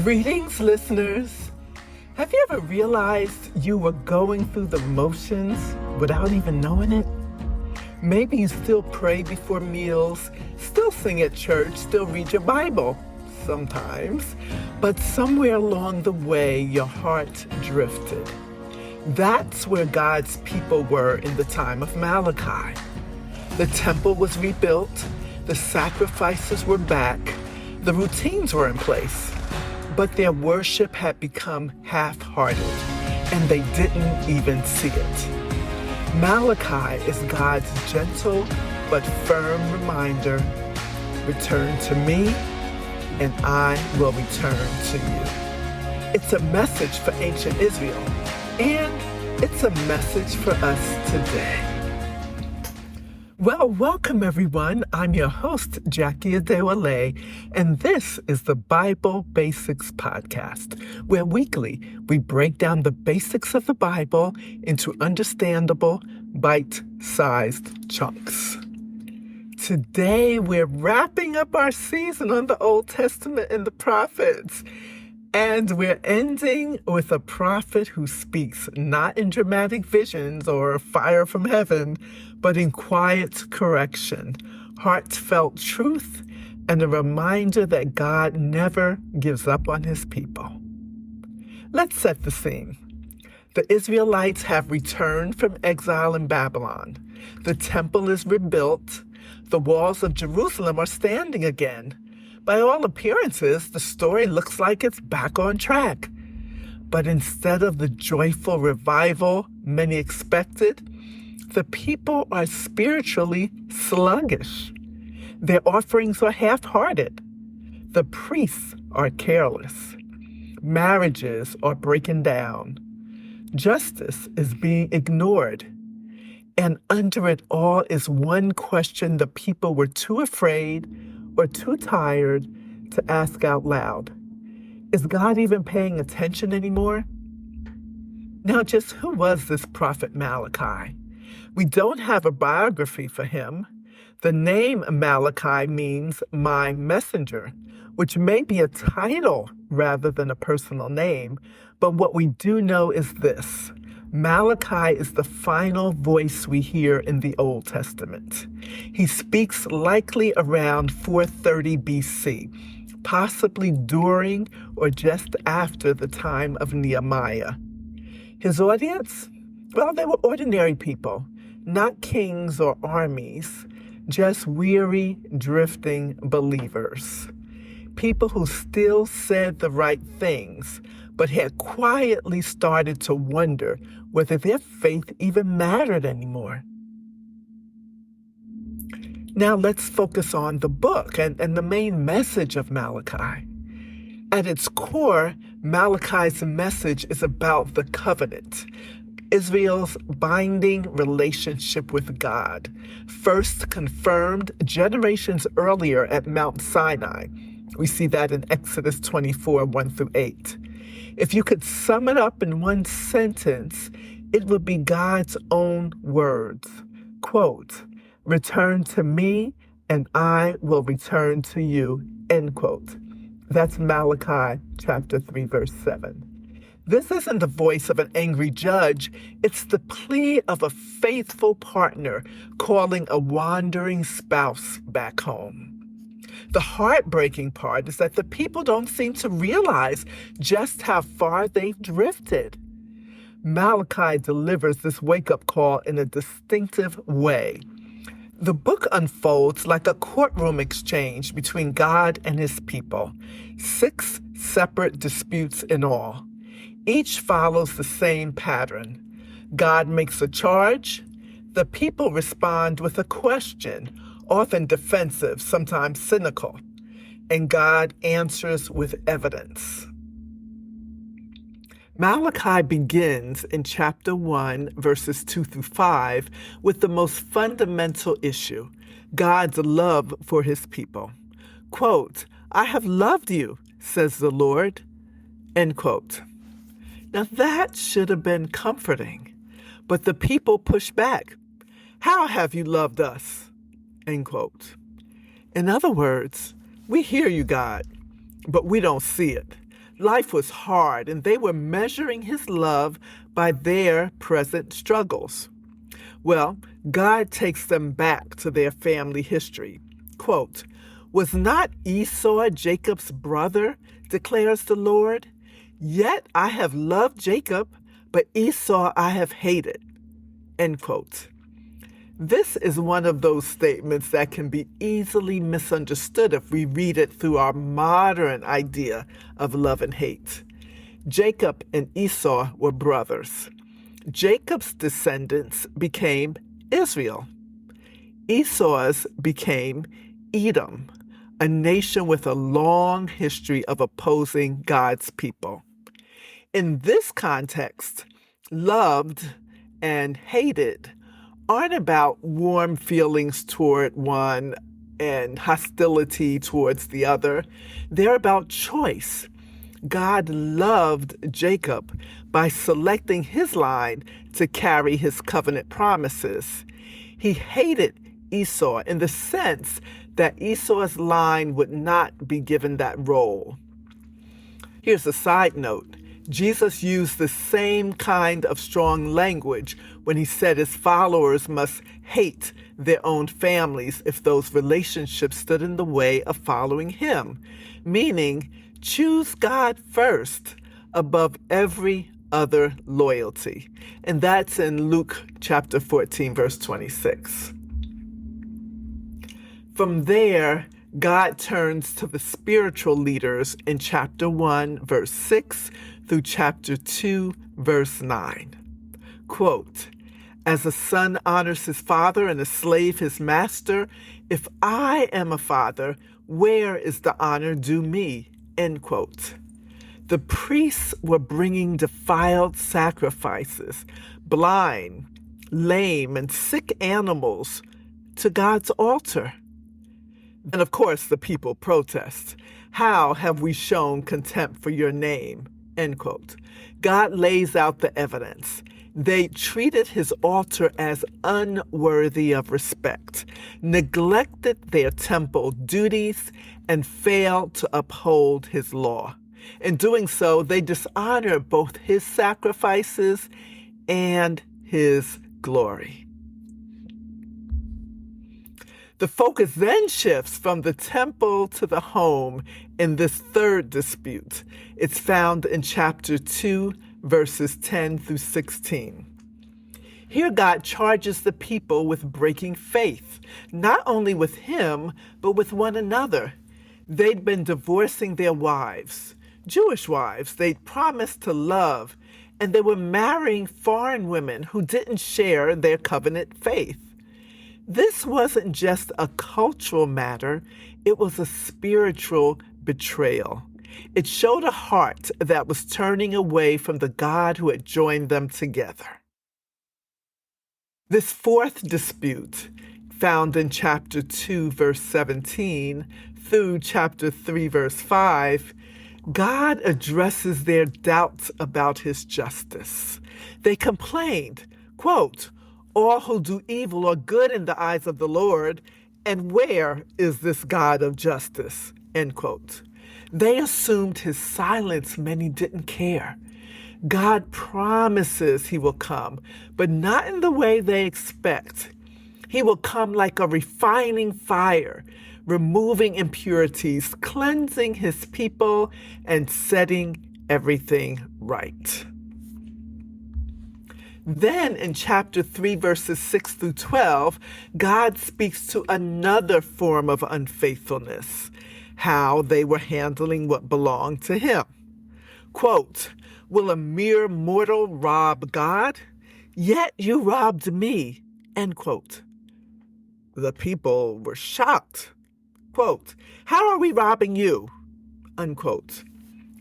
Greetings, listeners. Have you ever realized you were going through the motions without even knowing it? Maybe you still pray before meals, still sing at church, still read your Bible sometimes, but somewhere along the way your heart drifted. That's where God's people were in the time of Malachi. The temple was rebuilt, the sacrifices were back, the routines were in place, but their worship had become half-hearted, and they didn't even see it. Malachi is God's gentle but firm reminder, return to me, and I will return to you. It's a message for ancient Israel, and it's a message for us today. Well, welcome everyone. I'm your host, Jackie Adewale, and this is the Bible Basics Podcast, where weekly we break down the basics of the Bible into understandable, bite-sized chunks. Today, we're wrapping up our season on the Old Testament and the prophets. And we're ending with a prophet who speaks not in dramatic visions or fire from heaven, but in quiet correction, heartfelt truth, and a reminder that God never gives up on his people. Let's set the scene. The Israelites have returned from exile in Babylon. The temple is rebuilt. The walls of Jerusalem are standing again. By all appearances, the story looks like it's back on track. But instead of the joyful revival many expected, the people are spiritually sluggish. Their offerings are half-hearted. The priests are careless. Marriages are breaking down. Justice is being ignored. And under it all is one question the people were too afraid or too tired to ask out loud. Is God even paying attention anymore? Now, just who was this prophet Malachi? We don't have a biography for him. The name Malachi means my messenger, which may be a title rather than a personal name, but what we do know is this. Malachi is the final voice we hear in the Old Testament. He speaks likely around 430 BC, possibly during or just after the time of Nehemiah. His audience? Well, they were ordinary people, not kings or armies, just weary, drifting believers. People who still said the right things, but had quietly started to wonder whether their faith even mattered anymore. Now let's focus on the book and the main message of Malachi. At its core, Malachi's message is about the covenant, Israel's binding relationship with God, first confirmed generations earlier at Mount Sinai. We see that in Exodus 24, 1-8. If you could sum it up in one sentence, it would be God's own words. Quote, return to me and I will return to you, end quote. That's Malachi chapter 3, verse 7. This isn't the voice of an angry judge. It's the plea of a faithful partner calling a wandering spouse back home. The heartbreaking part is that the people don't seem to realize just how far they've drifted. Malachi delivers this wake-up call in a distinctive way. The book unfolds like a courtroom exchange between God and his people, 6 separate disputes in all. Each follows the same pattern. God makes a charge. The people respond with a question, often defensive, sometimes cynical, and God answers with evidence. Malachi begins in chapter 1, verses 2-5, with the most fundamental issue, God's love for his people. Quote, I have loved you, says the Lord, end quote. Now that should have been comforting, but the people push back. How have you loved us? End quote. In other words, we hear you, God, but we don't see it. Life was hard, and they were measuring his love by their present struggles. Well, God takes them back to their family history. Quote, "Was not Esau Jacob's brother, declares the Lord? Yet I have loved Jacob, but Esau I have hated." End quote. This is one of those statements that can be easily misunderstood if we read it through our modern idea of love and hate. Jacob and Esau were brothers. Jacob's descendants became Israel. Esau's became Edom, a nation with a long history of opposing God's people. In this context, loved and hated aren't about warm feelings toward one and hostility towards the other. They're about choice. God loved Jacob by selecting his line to carry his covenant promises. He hated Esau in the sense that Esau's line would not be given that role. Here's a side note. Jesus used the same kind of strong language when he said his followers must hate their own families if those relationships stood in the way of following him, meaning choose God first above every other loyalty. And that's in Luke chapter 14, verse 26. From there, God turns to the spiritual leaders in chapter 1, verse 6 through chapter 2, verse 9. Quote, "As a son honors his father and a slave his master, if I am a father, where is the honor due me?" End quote. The priests were bringing defiled sacrifices, blind, lame, and sick animals to God's altar. And of course, the people protest. "How have we shown contempt for your name?" End quote. God lays out the evidence. They treated his altar as unworthy of respect, neglected their temple duties, and failed to uphold his law. In doing so, they dishonored both his sacrifices and his glory. The focus then shifts from the temple to the home in this third dispute. It's found in chapter 2, verses 10 through 16. Here God charges the people with breaking faith, not only with him, but with one another. They'd been divorcing their wives, Jewish wives they'd promised to love, and they were marrying foreign women who didn't share their covenant faith. This wasn't just a cultural matter, it was a spiritual betrayal. It showed a heart that was turning away from the God who had joined them together. This fourth dispute, found in chapter 2, verse 17, through chapter 3, verse 5, God addresses their doubts about his justice. They complained, quote, "All who do evil are good in the eyes of the Lord, and where is this God of justice?" End quote. They assumed his silence meant he didn't care. God promises he will come, but not in the way they expect. He will come like a refining fire, removing impurities, cleansing his people, and setting everything right. Then in chapter 3, verses 6 through 12, God speaks to another form of unfaithfulness, how they were handling what belonged to him. Quote, "Will a mere mortal rob God? Yet you robbed me." End quote. The people were shocked. Quote, "How are we robbing you?" Unquote.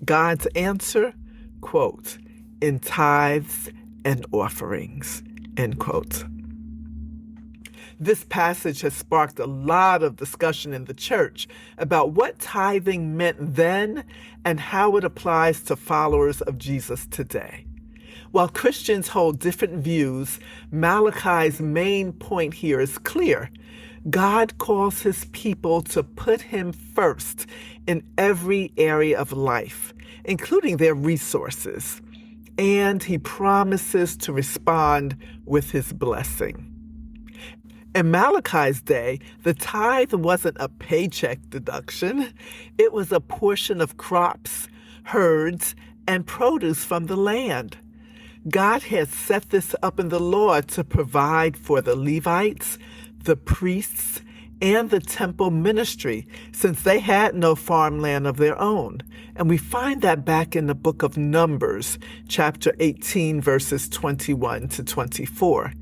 God's answer, quote, "In tithes and offerings." End quote. This passage has sparked a lot of discussion in the church about what tithing meant then and how it applies to followers of Jesus today. While Christians hold different views, Malachi's main point here is clear. God calls his people to put him first in every area of life, including their resources, and he promises to respond with his blessing. In Malachi's day, the tithe wasn't a paycheck deduction. It was a portion of crops, herds, and produce from the land. God had set this up in the law to provide for the Levites, the priests, and the temple ministry, since they had no farmland of their own. And we find that back in the book of Numbers, chapter 18, verses 21 to 24.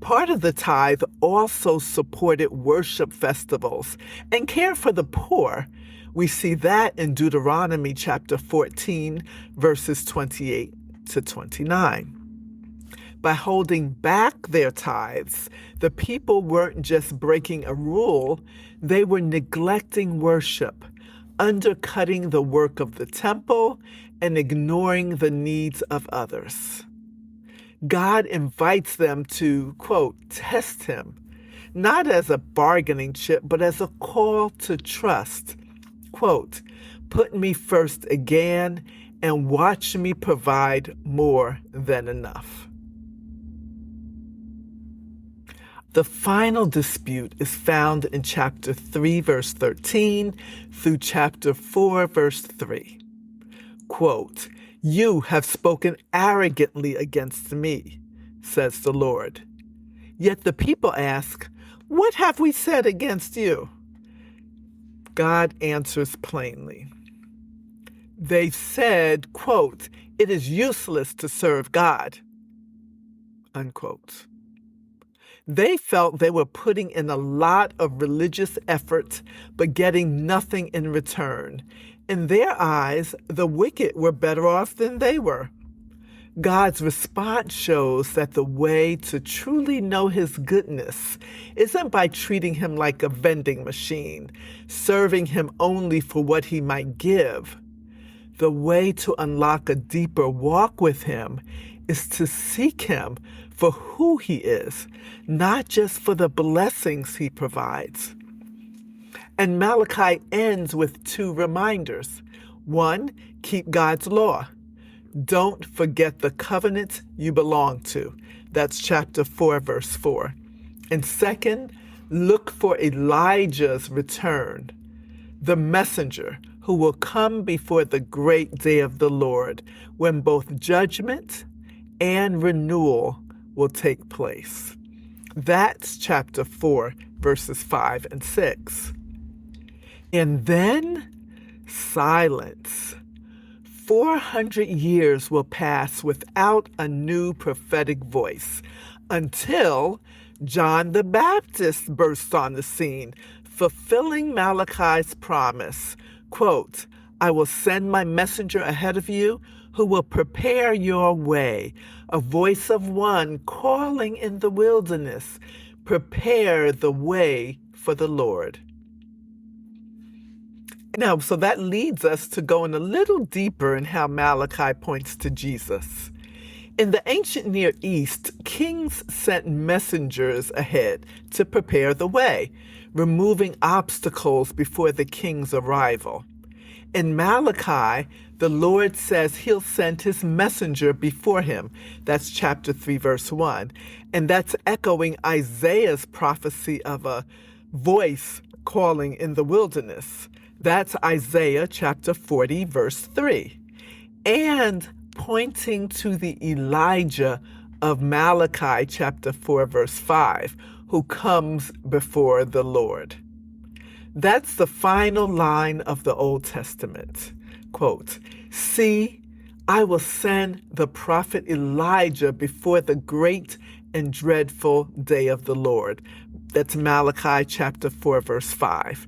Part of the tithe also supported worship festivals and cared for the poor. We see that in Deuteronomy chapter 14, verses 28 to 29. By holding back their tithes, the people weren't just breaking a rule, they were neglecting worship, undercutting the work of the temple, and ignoring the needs of others. God invites them to, quote, test him, not as a bargaining chip, but as a call to trust. Quote, put me first again and watch me provide more than enough. The final dispute is found in chapter 3, verse 13 through chapter 4, verse 3. Quote, you have spoken arrogantly against me, says the Lord. Yet the people ask, what have we said against you? God answers plainly. They said, quote, it is useless to serve God, unquote. They felt they were putting in a lot of religious effort, but getting nothing in return. In their eyes, the wicked were better off than they were. God's response shows that the way to truly know his goodness isn't by treating him like a vending machine, serving him only for what he might give. The way to unlock a deeper walk with him is to seek him for who he is, not just for the blessings he provides. And Malachi ends with two reminders. One, keep God's law. Don't forget the covenant you belong to. That's chapter 4, verse 4. And second, look for Elijah's return, the messenger who will come before the great day of the Lord, when both judgment and renewal will take place. That's chapter 4, verses 5 and 6. And then silence. 400 years will pass without a new prophetic voice until John the Baptist bursts on the scene, fulfilling Malachi's promise. Quote, I will send my messenger ahead of you who will prepare your way, a voice of one calling in the wilderness, prepare the way for the Lord. Now, so that leads us to going a little deeper in how Malachi points to Jesus. In the ancient Near East, kings sent messengers ahead to prepare the way, removing obstacles before the king's arrival. In Malachi, the Lord says he'll send his messenger before him. That's chapter 3, verse 1. And that's echoing Isaiah's prophecy of a voice calling in the wilderness. That's Isaiah chapter 40, verse 3. And pointing to the Elijah of Malachi chapter 4, verse 5, who comes before the Lord. That's the final line of the Old Testament. Quote, see, I will send the prophet Elijah before the great and dreadful day of the Lord. That's Malachi chapter 4, verse 5.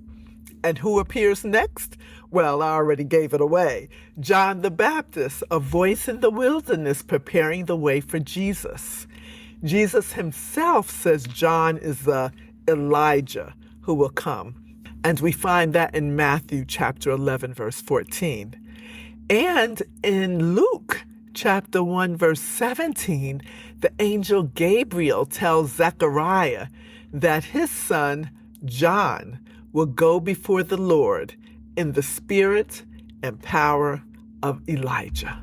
And who appears next? Well, I already gave it away. John the Baptist, a voice in the wilderness preparing the way for Jesus. Jesus himself says John is the Elijah who will come. And we find that in Matthew chapter 11, verse 14. And in Luke chapter 1, verse 17, the angel Gabriel tells Zechariah that his son, John will go before the Lord in the spirit and power of Elijah.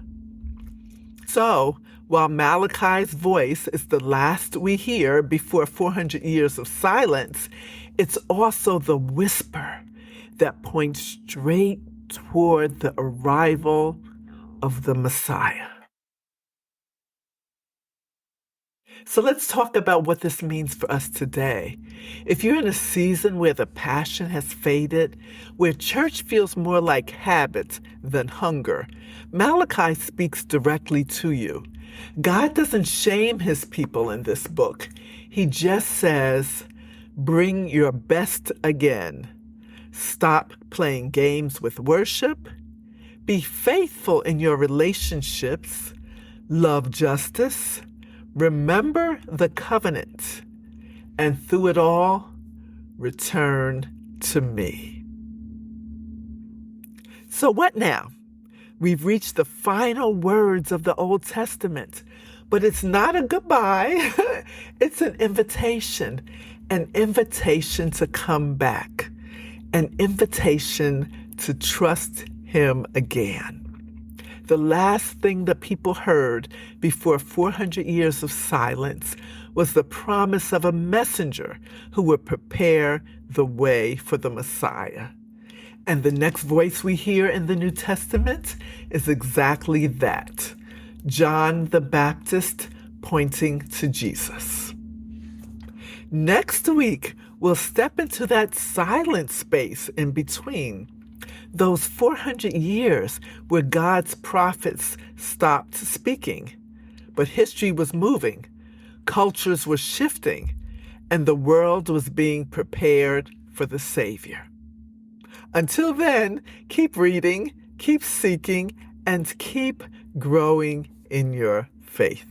So, while Malachi's voice is the last we hear before 400 years of silence, it's also the whisper that points straight toward the arrival of the Messiah. So let's talk about what this means for us today. If you're in a season where the passion has faded, where church feels more like habit than hunger, Malachi speaks directly to you. God doesn't shame his people in this book. He just says, bring your best again. Stop playing games with worship. Be faithful in your relationships. Love justice. Remember the covenant, and through it all, return to me. So what now? We've reached the final words of the Old Testament, but it's not a goodbye. It's an invitation to come back, an invitation to trust him again. The last thing the people heard before 400 years of silence was the promise of a messenger who would prepare the way for the Messiah. And the next voice we hear in the New Testament is exactly that, John the Baptist pointing to Jesus. Next week, we'll step into that silent space in between, those 400 years where God's prophets stopped speaking, but history was moving, cultures were shifting, and the world was being prepared for the Savior. Until then, keep reading, keep seeking, and keep growing in your faith.